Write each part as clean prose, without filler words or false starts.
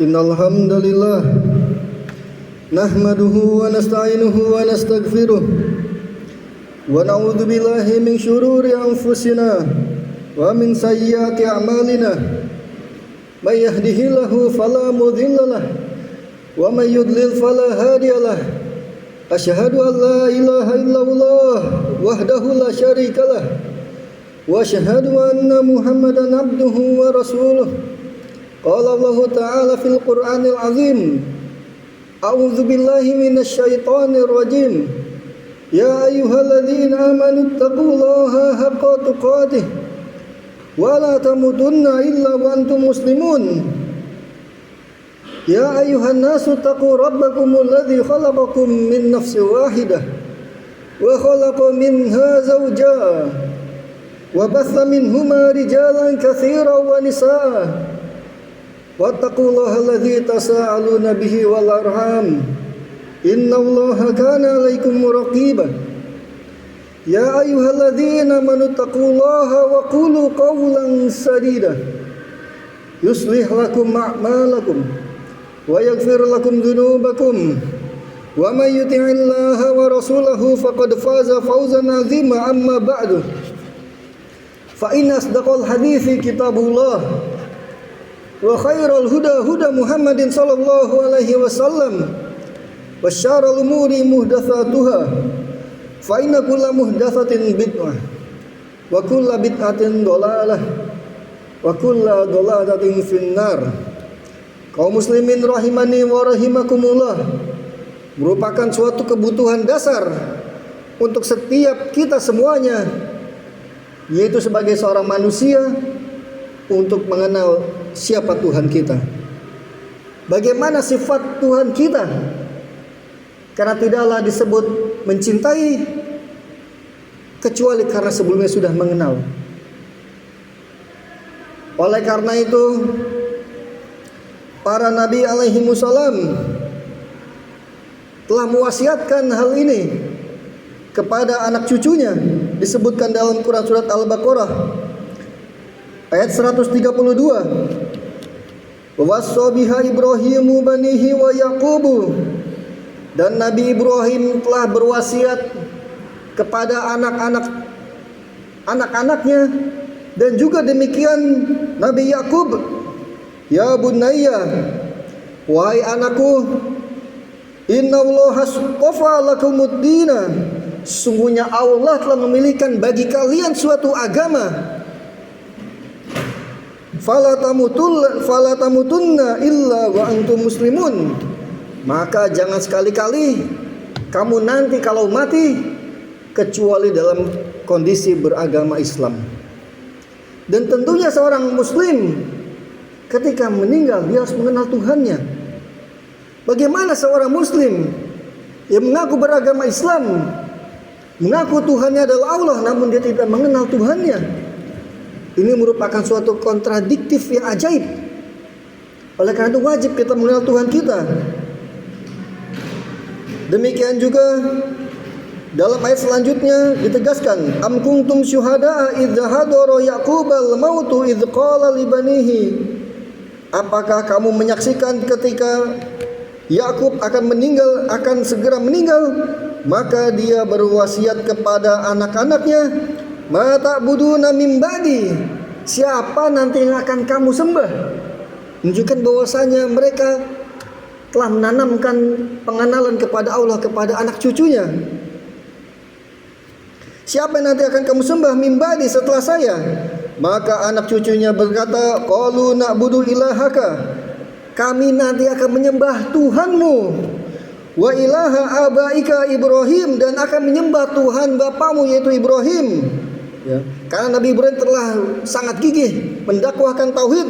Innal hamdalillah nahmaduhu wa nasta'inuhu wa nastaghfiruh wa na'udzu billahi min shururi anfusina wa min sayyiati a'malina may yahdihillahu fala mudilla lahu wa may yudlil fala hadiya lahu asyhadu an la ilaha illallah wahdahu la syarika lahu wa asyhadu anna muhammadan abduhu wa rasuluh. Qala Allah Ta'ala fil Qur'anil Azim, a'udzu billahi minasy syaithanir rajim. Ya ayyuhalladzina amanu taqullaha haqqa tuqatih wa la tamutunna illa wa antum muslimun. Ya ayyuhan nasu taqu rabbakumul ladzi khalaqakum min nafsin wahidah wa khalaqa minha zawjaha wa batha minhuma rijalan katsiran wa nisaa. Wattaqullaha alladzi tasaaluna bihi wal arham innallaha kana 'alaikum raqiba. Ya ayyuhalladzina amanu taqullaha wa qulu qawlan sadida yuslih lakum a'malakum wa yaghfir lakum dhunubakum wa may yuti'illaha wa rasulahu faqad faza fawzan 'azima. Amma ba'du, fa inna asdaqal hadithi kitabullah wa khairal huda huda Muhammadin sallallahu alaihi wasallam wa syarrul umuri muhdatsatuha fa inna kulla muhdatsatin bid'ah wa kulla bid'atin dhalalah wa kulla dhalalatin finnar. Kaum muslimin rahimani wa rahimakumullah, merupakan suatu kebutuhan dasar untuk setiap kita semuanya, yaitu sebagai seorang manusia, untuk mengenal siapa Tuhan kita, bagaimana sifat Tuhan kita, karena tidaklah disebut mencintai kecuali karena sebelumnya sudah mengenal. Oleh karena itu, para nabi alaihi wassalam telah mewasiatkan hal ini kepada anak cucunya, disebutkan dalam Quran surat Al-Baqarah ayat 132. Wawassa biha Ibrahimu banihi wa Yaqubu, dan Nabi Ibrahim telah berwasiat kepada anak-anaknya, dan juga demikian Nabi Yakub. Ya bunayya, wahai anakku, innallaha astafa lakumud dina, sungguhnya Allah telah memilihkan bagi kalian suatu agama. Fala tamutunna illa wa antum muslimun, maka jangan sekali-kali kamu nanti kalau mati kecuali dalam kondisi beragama Islam. Dan tentunya seorang muslim ketika meninggal dia harus mengenal Tuhannya. Bagaimana seorang muslim yang mengaku beragama Islam, mengaku Tuhannya adalah Allah, namun dia tidak mengenal Tuhannya? Ini merupakan suatu kontradiktif yang ajaib. Oleh karena itu wajib kita mengenal Tuhan kita. Demikian juga dalam ayat selanjutnya ditegaskan, am kuntum syuhada'a idz hadara yaqubal mautu idz qala li banihi, apakah kamu menyaksikan ketika Yakub akan segera meninggal, maka dia berwasiat kepada anak-anaknya, ma ta'buduna min ba'di, siapa nanti yang akan kamu sembah? Menunjukkan bahwasanya mereka telah menanamkan pengenalan kepada Allah kepada anak cucunya. Siapa yang nanti akan kamu sembah min ba'di, setelah saya? Maka anak cucunya berkata, qalu na'budu ilahaka, kami nanti akan menyembah Tuhanmu, wa ilaha abaika Ibrahim, dan akan menyembah Tuhan bapamu yaitu Ibrahim. Ya, karena Nabi Ibrahim telah sangat gigih mendakwahkan tauhid,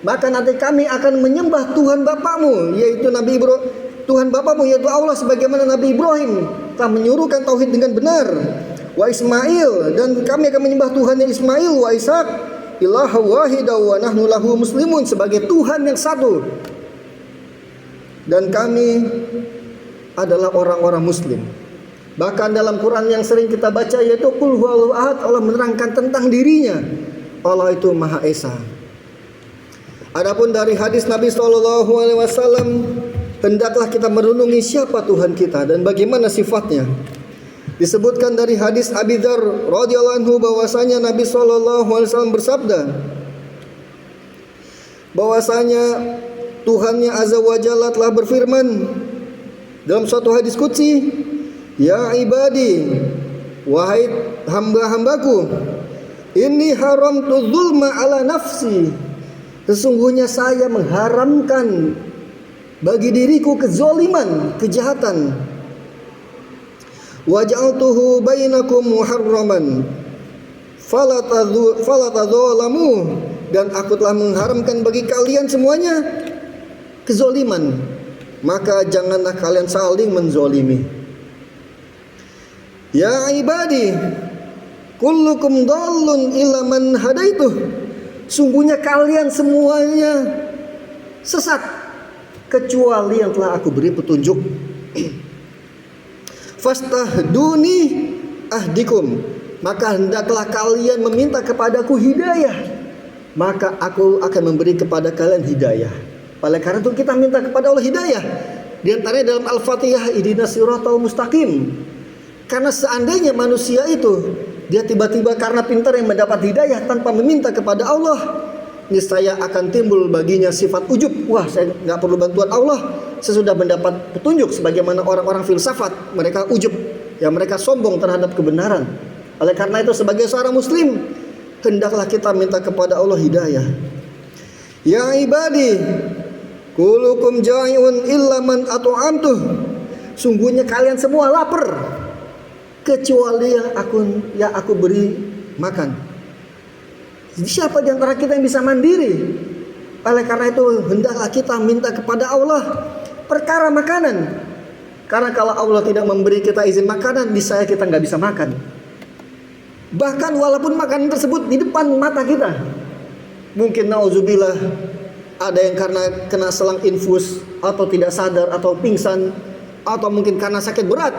maka nanti kami akan menyembah Tuhan bapamu yaitu Tuhan bapamu yaitu Allah, sebagaimana Nabi Ibrahim telah menyuruhkan tauhid dengan benar. Wa Ismail, dan kami akan menyembah Tuhannya Ismail, wa Ishak ilaha wahida wa nahnu lahu muslimun, sebagai Tuhan yang satu, dan kami adalah orang-orang muslim. Bahkan dalam Quran yang sering kita baca yaitu Qul huwallahu ahad, Allah menerangkan tentang dirinya, Allah itu Maha Esa. Adapun dari hadis Nabi Shallallahu Alaihi Wasallam, hendaklah kita merenungi siapa Tuhan kita dan bagaimana sifatnya. Disebutkan dari hadis Abi Dzar radhiyallahu anhu bahwasanya Nabi Shallallahu Alaihi Wasallam bersabda, bahwasanya Tuhannya Azza wa Jalla telah berfirman dalam suatu hadis qudsi, ya ibadi, wahai hamba-hambaku, inni haramtu zulma ala nafsi, sesungguhnya saya mengharamkan bagi diriku kezaliman, kejahatan. Wa ja'altuhu bainakum muharraman fala tadzalamu, dan aku telah mengharamkan bagi kalian semuanya kezaliman, maka janganlah kalian saling menzalimi. Ya ibadi, kullukum dhallun illa man hadaituh, sungguhnya kalian semuanya sesat kecuali yang telah aku beri petunjuk. Fastahduni ahdikum, maka hendaklah kalian meminta kepadaku hidayah, maka aku akan memberi kepada kalian hidayah. Oleh karena itu kita minta kepada Allah hidayah. Di antaranya dalam Al-Fatihah, ihdinas siratal mustaqim. Karena seandainya manusia itu dia tiba-tiba karena pintar yang mendapat hidayah tanpa meminta kepada Allah, niscaya akan timbul baginya sifat ujub. Wah, saya nggak perlu bantuan Allah, saya sudah mendapat petunjuk. Sebagaimana orang-orang filsafat, mereka ujub, ya mereka sombong terhadap kebenaran. Oleh karena itu sebagai seorang muslim, hendaklah kita minta kepada Allah hidayah. Ya ibadi, kullukum ja'iun illa man at'amtuh, sungguhnya kalian semua lapar kecuali yang aku beri makan. Siapa di antara kita yang bisa mandiri? Oleh karena itu hendaklah kita minta kepada Allah perkara makanan. Karena kalau Allah tidak memberi kita izin makanan, niscaya kita nggak bisa makan. Bahkan walaupun makanan tersebut di depan mata kita, mungkin nauzubillah ada yang karena kena selang infus atau tidak sadar atau pingsan atau mungkin karena sakit berat,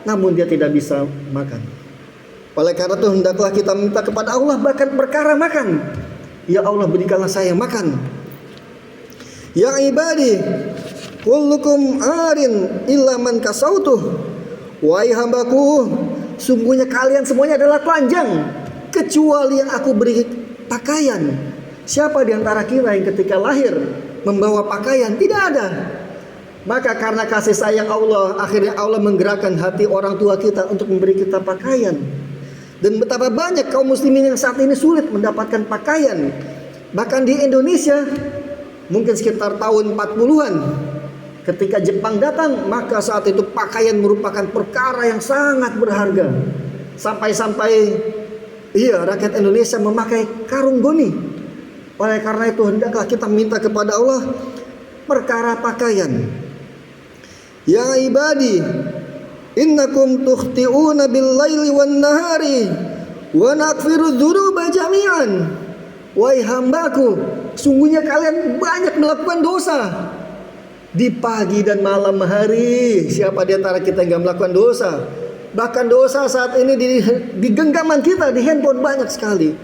namun dia tidak bisa makan. Oleh karena itu hendaklah kita minta kepada Allah bahkan perkara makan. Ya Allah, berikanlah saya makan. Ya ibadi, kullukum arin illa man kasautuh, wahai hambaku, sungguhnya kalian semuanya adalah telanjang kecuali yang aku beri pakaian. Siapa di antara kita yang ketika lahir membawa pakaian? Tidak ada. Maka karena kasih sayang Allah, akhirnya Allah menggerakkan hati orang tua kita untuk memberi kita pakaian. Dan betapa banyak kaum muslimin yang saat ini sulit mendapatkan pakaian. Bahkan di Indonesia, mungkin sekitar tahun 40-an, ketika Jepang datang, maka saat itu pakaian merupakan perkara yang sangat berharga. Sampai-sampai rakyat Indonesia memakai karung goni. Oleh karena itu hendaklah kita minta kepada Allah perkara pakaian. Ya ibadi, innakum tukhti'una bil-laili wan-nahari wa naghfiru dzunuba jami'an. Wahai hambaku, sungguhnya kalian banyak melakukan dosa di pagi dan malam hari. Siapa di antara kita yang gak melakukan dosa? Bahkan dosa saat ini di genggaman kita, di handphone banyak sekali.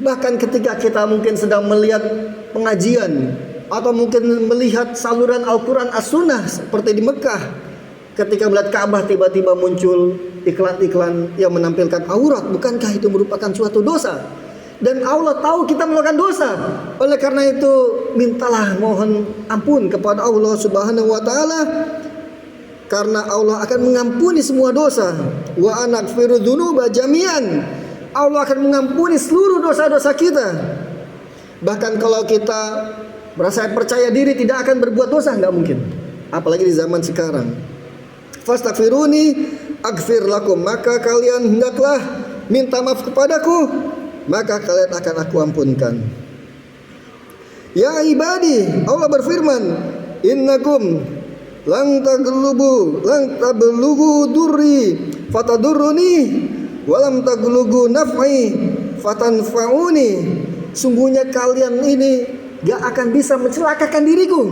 Bahkan ketika kita mungkin sedang melihat pengajian atau mungkin melihat saluran Al-Quran As-Sunnah seperti di Mekah, ketika melihat Ka'bah tiba-tiba muncul iklan-iklan yang menampilkan aurat, bukankah itu merupakan suatu dosa? Dan Allah tahu kita melakukan dosa. Oleh karena itu mintalah, mohon ampun kepada Allah Subhanahu wa taala, karena Allah akan mengampuni semua dosa. Wa anaghfiru dzunuba jami'an. Allah akan mengampuni seluruh dosa-dosa kita. Bahkan kalau kita merasa percaya diri tidak akan berbuat dosa, nggak mungkin. Apalagi di zaman sekarang. Fastaghfiruni aghfir lakum, maka kalian hendaklah minta maaf kepadaku, maka kalian akan aku ampunkan. Ya ibadi, Allah berfirman, innakum lang tablughu durri fatadurruni walam tablughu naf'i fatanfa'uni. Sungguhnya kalian ini gak akan bisa mencelakakan diriku.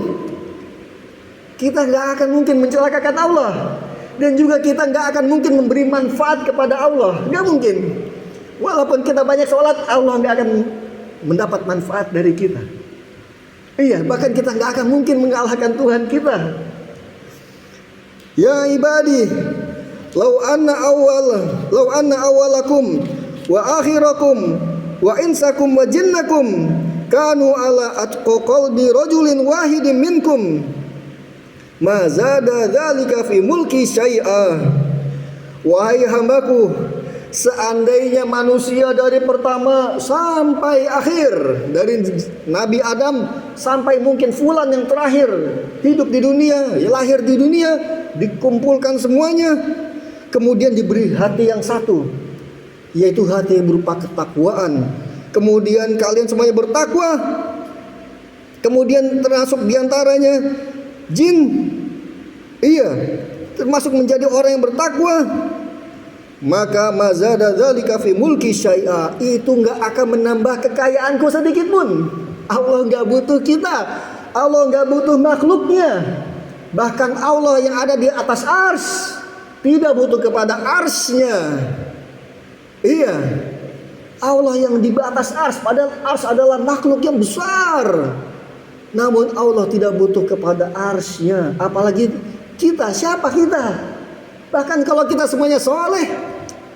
Kita gak akan mungkin mencelakakan Allah. Dan juga kita gak akan mungkin memberi manfaat kepada Allah. Gak mungkin. Walaupun kita banyak sholat, Allah gak akan mendapat manfaat dari kita. Iya, bahkan kita nggak akan mungkin mengalahkan Tuhan kita. Ya ibadi, lau anna awalakum wa akhirakum wa insakum wa jinnakum kanu ala atqa qalbi rajulin wahidin minkum ma zada dzalika fi mulki syai'a. Wahai hambaku, seandainya manusia dari pertama sampai akhir, dari Nabi Adam sampai mungkin fulan yang terakhir hidup di dunia, lahir di dunia, dikumpulkan semuanya, kemudian diberi hati yang satu, yaitu hati yang berupa ketakwaan. Kemudian kalian semuanya bertakwa, kemudian termasuk diantaranya jin, iya, termasuk menjadi orang yang bertakwa, maka mazada dzalika fi mulki syai'a, itu enggak akan menambah kekayaanku sedikit pun. Allah enggak butuh kita, Allah enggak butuh makhluknya. Bahkan Allah yang ada di atas ars tidak butuh kepada arsnya. Iya, Allah yang di atas ars, padahal ars adalah makhluk yang besar. Namun Allah tidak butuh kepada arsnya. Apalagi kita, siapa kita? Bahkan kalau kita semuanya soleh,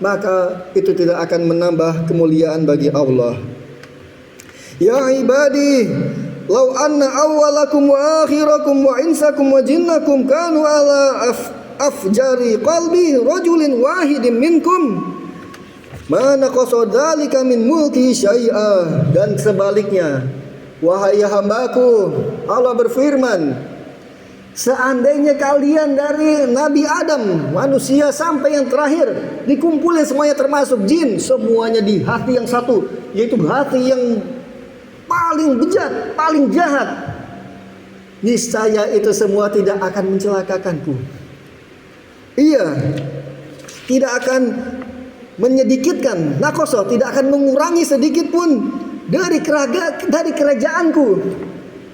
maka itu tidak akan menambah kemuliaan bagi Allah. Ya ibadi, lau anna awwalakum wa akhirakum wa insakum wa jinnakum kanu ala afjari qalbi rajulin wahidin minkum ma naqasa dzalika min mulki syai'a. Dan sebaliknya, wahai hambaku, Allah berfirman, seandainya kalian dari Nabi Adam, manusia sampai yang terakhir, dikumpulin semuanya termasuk jin, semuanya di hati yang satu, yaitu hati yang paling bejat, paling jahat, niscaya itu semua tidak akan mencelakakanku. Iya, tidak akan menyedikitkan, nakoso, tidak akan mengurangi sedikit pun dari kerajaanku.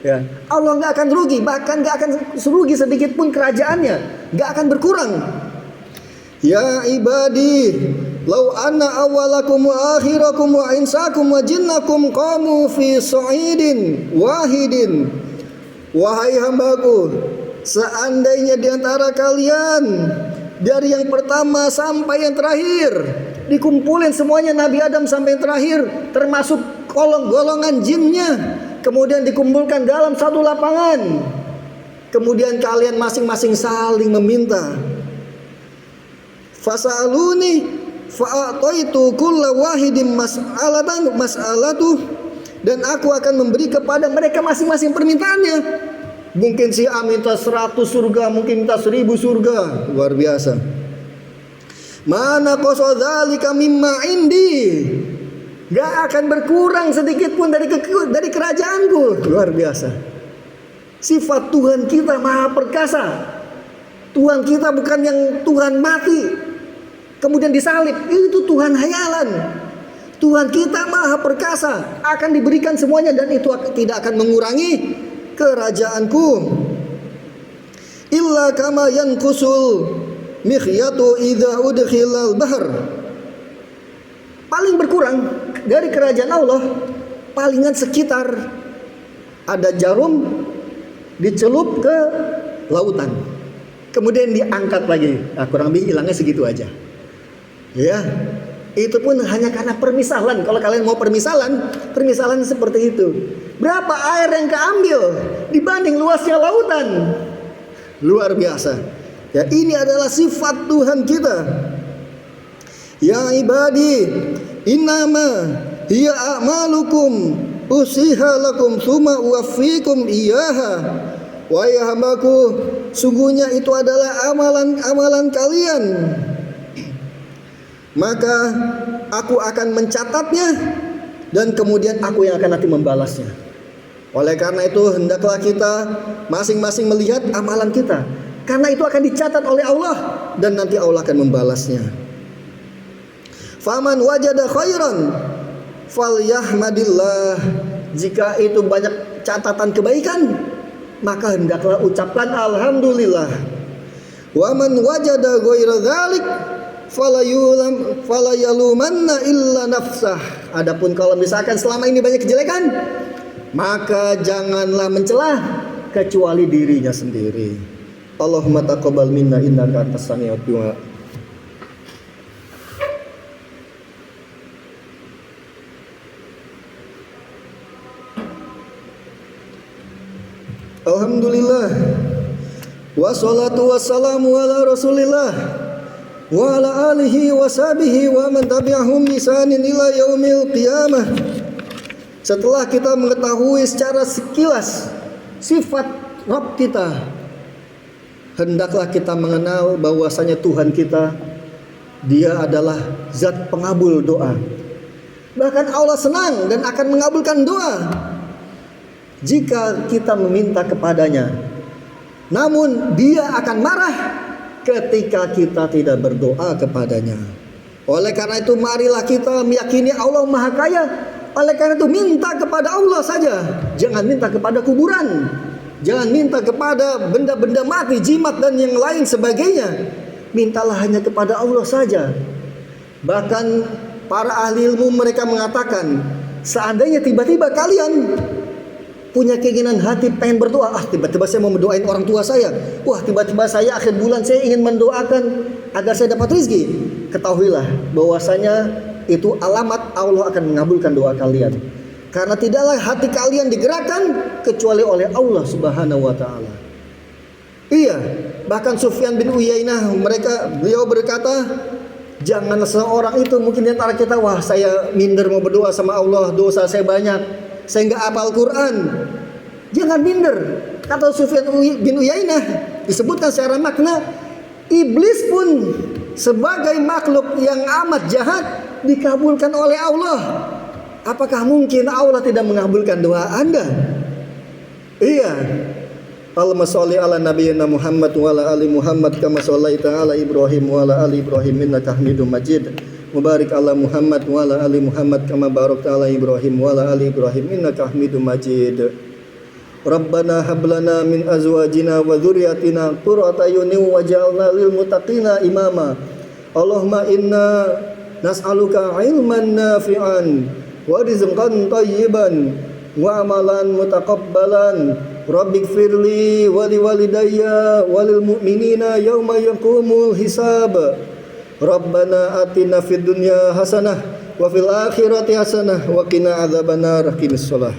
Ya, Allah nggak akan rugi, bahkan nggak akan rugi sedikit pun kerajaannya, nggak akan berkurang. Ya ibadi, lau anna awalakum wa akhirakum wa insakum wa jinnakum qamu fi sa'idin wahidin. Wahai hambaku, seandainya di antara kalian dari yang pertama sampai yang terakhir dikumpulin semuanya, Nabi Adam sampai yang terakhir, termasuk golongan jinnya, kemudian dikumpulkan dalam satu lapangan, kemudian kalian masing-masing saling meminta, fas'aluni fa'ataitu kulla wahidin mas'alatuh, dan aku akan memberi kepada mereka masing-masing permintaannya. Mungkin si A minta 100 surga, mungkin minta 1000 surga, luar biasa. Mana qasadzalika mimma indi, gak akan berkurang sedikit pun dari kerajaanku. Luar biasa. Sifat Tuhan kita maha perkasa. Tuhan kita bukan yang Tuhan mati kemudian disalib, itu Tuhan hayalan. Tuhan kita maha perkasa, akan diberikan semuanya, dan itu tidak akan mengurangi kerajaanku. Illa kama yankusul mikhyatu idza udkhilal bahr. Paling berkurang dari kerajaan Allah palingan sekitar ada jarum dicelup ke lautan, kemudian diangkat lagi. Nah, kurang lebih hilangnya segitu aja. Ya, itu pun hanya karena permisalan. Kalau kalian mau permisalan seperti itu. Berapa air yang keambil dibanding luasnya lautan? Luar biasa. Ya, ini adalah sifat Tuhan kita. Ya ibadi, innama hiya a'malukum usiha lakum summa uwaffikum iyaha. Wahai hambaku, sungguhnya itu adalah amalan-amalan kalian, maka aku akan mencatatnya, dan kemudian aku yang akan nanti membalasnya. Oleh karena itu hendaklah kita masing-masing melihat amalan kita, karena itu akan dicatat oleh Allah dan nanti Allah akan membalasnya. Faman wajada khairan falyahmadillah. Jika itu banyak catatan kebaikan, maka hendaklah ucapkan alhamdulillah. Wa man wajada ghaira dzalik fala yalumanna illa nafsah. Adapun kalau misalkan selama ini banyak kejelekan, maka janganlah mencelah kecuali dirinya sendiri. Allahumma taqabbal minna innaka antas sami'ud du'a. Alhamdulillah, wassalatu wassalamu ala Rasulillah wa ala alihi wa sahbihi wa man tabi'ahum bi ihsanin ila yaumil qiyamah. Setelah kita mengetahui secara sekilas sifat Rabb kita, hendaklah kita mengenal bahwasanya Tuhan kita, Dia adalah zat pengabul doa. Bahkan Allah senang dan akan mengabulkan doa jika kita meminta kepadanya. Namun Dia akan marah ketika kita tidak berdoa kepadanya. Oleh karena itu marilah kita meyakini Allah Maha Kaya. Oleh karena itu minta kepada Allah saja. Jangan minta kepada kuburan. Jangan minta kepada benda-benda mati, jimat dan yang lain sebagainya. Mintalah hanya kepada Allah saja. Bahkan para ahli ilmu mereka mengatakan, seandainya tiba-tiba kalian punya keinginan hati pengen berdoa, tiba-tiba saya mau mendoain orang tua saya, tiba-tiba saya akhir bulan saya ingin mendoakan agar saya dapat rezeki, ketahuilah bahwasanya itu alamat Allah akan mengabulkan doa kalian. Karena tidaklah hati kalian digerakkan kecuali oleh Allah Subhanahu wa taala. Iya, bahkan Sufyan bin Uyainah beliau berkata, jangan seorang itu mungkin di antara kita, saya minder mau berdoa sama Allah, dosa saya banyak, saya nggak hafal Quran. Jangan minder. Kata Sufyan bin Uyainah, disebutkan secara makna, iblis pun sebagai makhluk yang amat jahat dikabulkan oleh Allah. Apakah mungkin Allah tidak mengabulkan doa Anda? Iya. Allahumma sholli ala nabiyyina Muhammad wa ala ali Muhammad kama shallaita ala Ibrahim wa ala ali Ibrahim innaka Hamidum Majid. Mubarik ala Muhammad wa ala ali Muhammad kama barakta ala Ibrahim wa ala ali Ibrahim innaka Hamidum Majid. Rabbana hab lana min azwajina wa dzurriyyatina qurrata a'yunin waj'alna lil muttaqina imama. Allahumma inna nas'aluka ilman nafi'an wa rizqan thayyiban wa amalan mutaqabbalan. Rabbighfirli wa liwalidayya walil mu'minina yauma yaqumul hisab. Rabbana atina fid dunya hasanah wa fil akhirati hasanah wa qina adzabannar. Qimis shalah.